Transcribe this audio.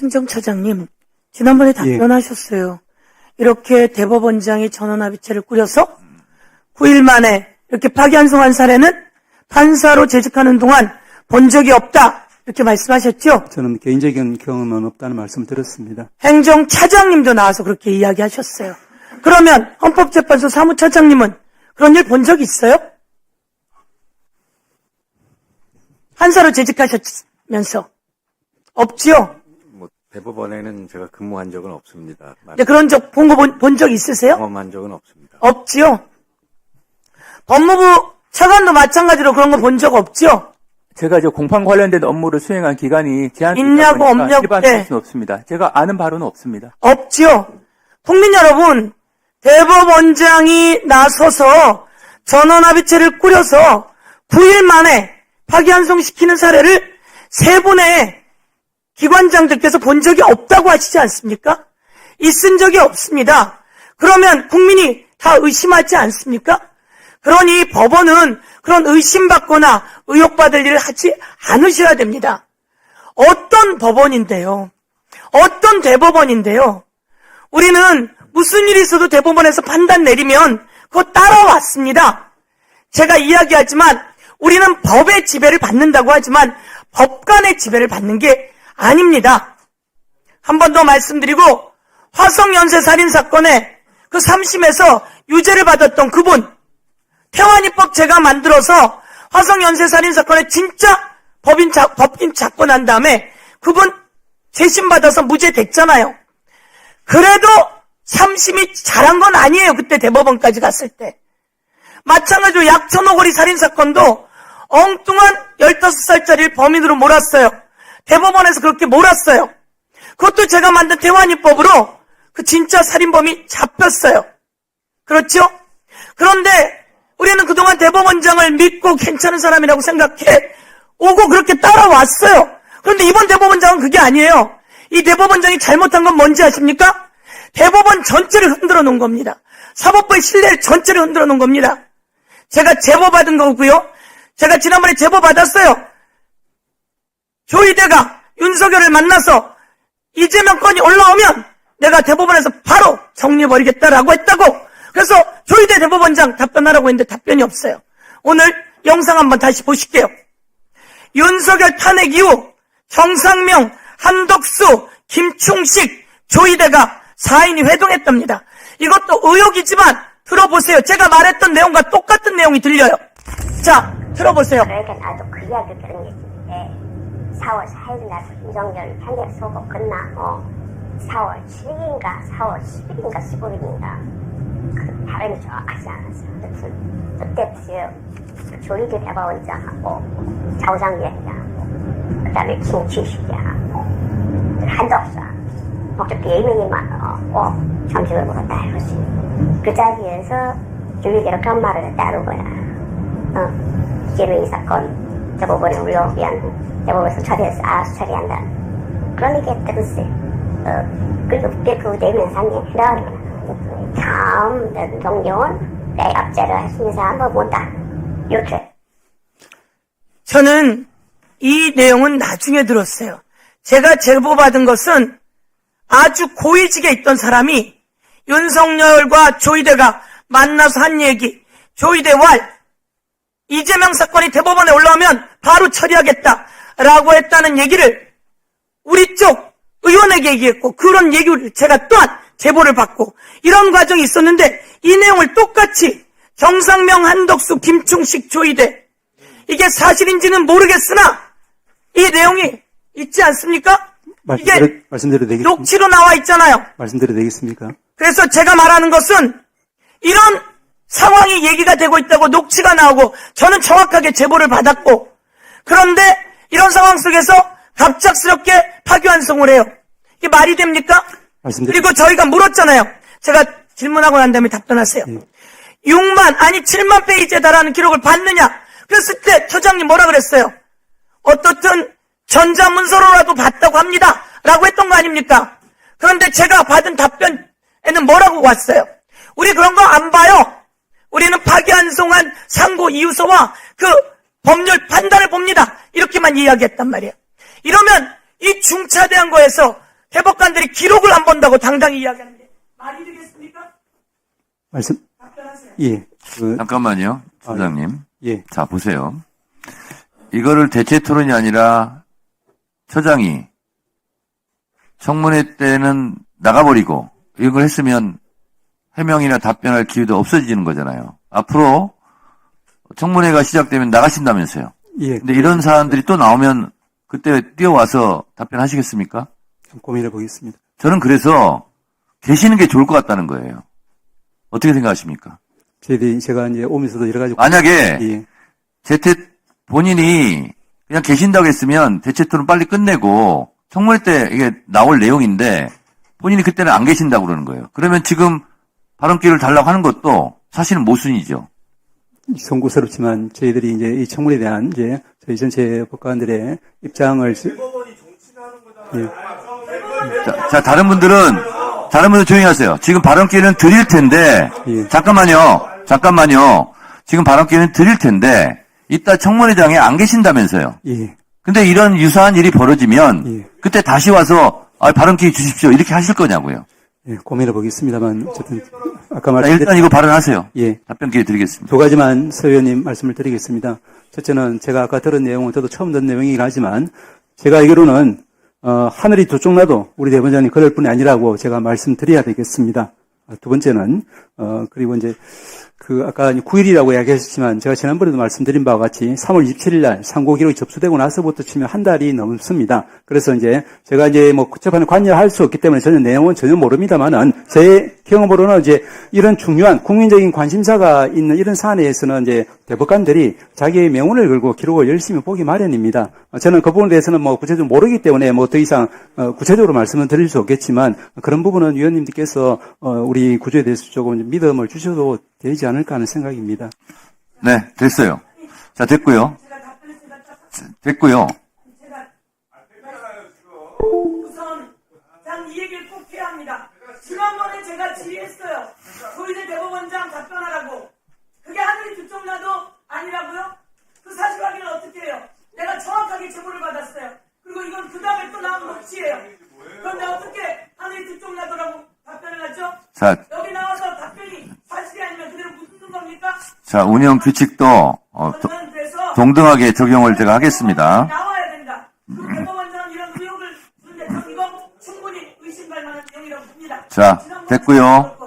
행정처장님, 지난번에 답변하셨어요. 이렇게 대법원장이 전원합의체를 꾸려서 9일 만에 이렇게 파기환송한 사례는 판사로 재직하는 동안 본 적이 없다. 이렇게 말씀하셨죠? 저는 개인적인 경험은 없다는 말씀 드렸습니다. 행정차장님도 나와서 그렇게 이야기하셨어요. 그러면 헌법재판소 사무처장님은 그런 일 본 적 있어요? 판사로 재직하셨면서. 없지요? 대법원에는 제가 근무한 적은 없습니다. 네, 그런 적, 본 적 있으세요? 경험한 적은 없습니다. 없지요? 법무부 차관도 마찬가지로 그런 거 본 적 없지요? 제가 이제 공판 관련된 업무를 수행한 기간이 제한이 있냐고 없냐고 일반할 수는 없습니다. 제가 아는 바로는 없습니다. 없지요? 국민 여러분, 대법원장이 나서서 전원합의체를 꾸려서 9일 만에 파기환송시키는 사례를 세 분의 기관장들께서 본 적이 없다고 하시지 않습니까? 있은 적이 없습니다. 그러면 국민이 다 의심하지 않습니까? 그러니 법원은 그런 의심받거나 의혹받을 일을 하지 않으셔야 됩니다. 어떤 법원인데요? 어떤 대법원인데요? 우리는 무슨 일이 있어도 대법원에서 판단 내리면 그거 따라왔습니다. 제가 이야기하지만 우리는 법의 지배를 받는다고 하지만 법관의 지배를 받는 게 아닙니다. 한 번 더 말씀드리고, 화성연쇄살인사건에 그 3심에서 유죄를 받았던 그분, 태완이법 제가 만들어서 화성연쇄살인사건에 진짜 법인 잡고 난 다음에 그분 재심 받아서 무죄 됐잖아요. 그래도 3심이 잘한 건 아니에요. 그때 대법원까지 갔을 때. 마찬가지로 약천오거리 살인사건도 엉뚱한 15살짜리를 범인으로 몰았어요. 대법원에서 그렇게 몰았어요. 그것도 제가 만든 태완이법으로 그 진짜 살인범이 잡혔어요. 그렇죠? 그런데 우리는 그동안 대법원장을 믿고 괜찮은 사람이라고 생각해 오고 그렇게 따라왔어요. 그런데 이번 대법원장은 그게 아니에요. 이 대법원장이 잘못한 건 뭔지 아십니까? 대법원 전체를 흔들어 놓은 겁니다. 사법부의 신뢰 전체를 흔들어 놓은 겁니다. 제가 제보 받은 거고요. 제가 지난번에 제보 받았어요. 조희대가 윤석열을 만나서 이재명 건이 올라오면 내가 대법원에서 바로 정리해버리겠다라고 했다고. 그래서 조희대 대법원장 답변하라고 했는데 답변이 없어요. 오늘 영상 한번 다시 보실게요. 윤석열 탄핵 이후 정상명, 한덕수, 김충식, 조희대가 4인이 회동했답니다. 이것도 의혹이지만 들어보세요. 제가 말했던 내용과 똑같은 내용이 들려요. 자, 들어보세요. 그러니까 나도 그 이야기 들은 게 있는데 4월 4일 날 윤석열 탄핵 선고 끝나고 4월 7일인가 4월 10일인가 15일인가 그 발음이 정확하지 않았어요. 그때 지금 조희대 대법원장하고 자우장 위원장하고 그 다음에 김충식이하고 한덕수하고 목적 4명이 정식으로 따르지. 그 자리에서 조희대가 그런 말을 했다는 거야. 이재명 사건 대법원에 의혹이한 대법원에서 처리해서 알아서 처리한다. 그런 얘기 했다면서요. 그리고 그때 그 4명 상에 해당하는 거야. 다음 정경은 내 압제를 할 수 있는 사람을 못다. 이렇게. 저는 이 내용은 나중에 들었어요. 제가 제보받은 것은 아주 고위직에 있던 사람이 윤석열과 조희대가 만나서 한 얘기, 조희대 왈, 이재명 사건이 대법원에 올라오면 바로 처리하겠다라고 했다는 얘기를 우리 쪽 의원에게 얘기했고, 그런 얘기를 제가 또한 제보를 받고 이런 과정이 있었는데 이 내용을 똑같이 정상명, 한덕수, 김충식, 조희대, 이게 사실인지는 모르겠으나 이 내용이 있지 않습니까? 이게 말씀대로 되겠습니까? 녹취로 나와 있잖아요. 말씀대로 되겠습니까? 그래서 제가 말하는 것은 이런 상황이 얘기가 되고 있다고 녹취가 나오고 저는 정확하게 제보를 받았고, 그런데 이런 상황 속에서 갑작스럽게 파기환송을 해요. 이게 말이 됩니까? 그리고 저희가 물었잖아요. 제가 질문하고 난 다음에 답변하세요. 6만 아니 7만 페이지에 달하는 기록을 봤느냐? 그랬을 때 처장님 뭐라 그랬어요? 어떻든 전자문서로라도 봤다고 합니다 라고 했던 거 아닙니까? 그런데 제가 받은 답변에는 뭐라고 왔어요? 우리 그런 거 안 봐요. 우리는 파기환송한 상고 이유서와 그 법률 판단을 봅니다. 이렇게만 이야기했단 말이에요. 이러면 이 중차대한 거에서 대법관들이 기록을 안 본다고 당당히 이야기하는데 말이 되겠습니까? 말씀, 답변하세요. 예. 잠깐만요, 소장님. 예. 자, 보세요. 이거를 대체 토론이 아니라 처장이 청문회 때는 나가버리고 이걸 했으면 해명이나 답변할 기회도 없어지는 거잖아요. 앞으로 청문회가 시작되면 나가신다면서요. 예. 근데 이런 사안들이 또 나오면 그때 뛰어와서 답변하시겠습니까? 좀 고민해 보겠습니다. 저는 그래서 계시는 게 좋을 것 같다는 거예요. 어떻게 생각하십니까? 제가 이제 오면서도 여러 가지. 만약에 예. 본인이 그냥 계신다고 했으면 대체 토론 빨리 끝내고 청문회 때 이게 나올 내용인데 본인이 그때는 안 계신다고 그러는 거예요. 그러면 지금 발언 기회를 달라고 하는 것도 사실은 모순이죠. 송구스럽지만 저희들이 이제 이 청문회에 대한 이제 저희 전체 법관들의 입장을 예. 자, 다른 분들은 조용히 하세요. 지금 발언 기회는 드릴 텐데, 예. 잠깐만요. 지금 발언 기회는 드릴 텐데, 이따 청문회장에 안 계신다면서요. 예. 근데 이런 유사한 일이 벌어지면, 예. 그때 다시 와서, 발언 기회 주십시오. 이렇게 하실 거냐고요. 예, 고민해 보겠습니다만 어쨌든 아까 자, 말씀드린 일단 이거 발언하세요. 예. 답변 기회 드리겠습니다. 두 가지만 서 의원님 말씀을 드리겠습니다. 첫째는 제가 아까 들은 내용은 저도 처음 듣는 내용이긴 하지만 제가 알기로는 하늘이 두 쪽 나도 우리 대법원장님 그럴 뿐이 아니라고 제가 말씀드려야 되겠습니다. 두 번째는 그리고 이제 아까 9일이라고 이야기하셨지만 제가 지난번에도 말씀드린 바와 같이 3월 27일 날 상고 기록이 접수되고 나서부터 치면 한 달이 넘습니다. 그래서 이제 제가 이제 뭐 재판에 관여할 수 없기 때문에 저는 내용은 전혀 모릅니다만은 제 경험으로는 이제 이런 중요한 국민적인 관심사가 있는 이런 사안에서는 이제 대법관들이 자기의 명운을 걸고 기록을 열심히 보기 마련입니다. 저는 그 부분에 대해서는 뭐 구체적으로 모르기 때문에 뭐 더 이상 구체적으로 말씀은 드릴 수 없겠지만 그런 부분은 위원님들께서 우리 구조에 대해서 조금 믿음을 주셔도 되지 않을까 하는 생각입니다. 네, 됐어요. 자, 됐고요. 우선 난 이 얘기를 꼭 해야 합니다. 지난번에 제가 질의했어요. 조희대 대법원장 답변하라고. 그게 하늘이 두 쪽 나도 아니라고요? 그 사실 확인을 어떻게 해요? 내가 정확하게 제보를 받았어요. 그리고 이건 그 다음에 또 나온 녹취예요. 그런데 어떻게 하늘이 두 쪽 나도라고 답변을 하죠? 자, 여기 나와서 답변이 사실이 아니면 그대로 묻는 겁니까? 자, 운영 규칙도 저는 그래서 동등하게 적용을 제가 하겠습니다. 나와야 된다. 그 대법원장은 이런 의혹을 주는데 전 이거 충분히 의심할 만한 내용이라고 봅니다. 자, 됐고요.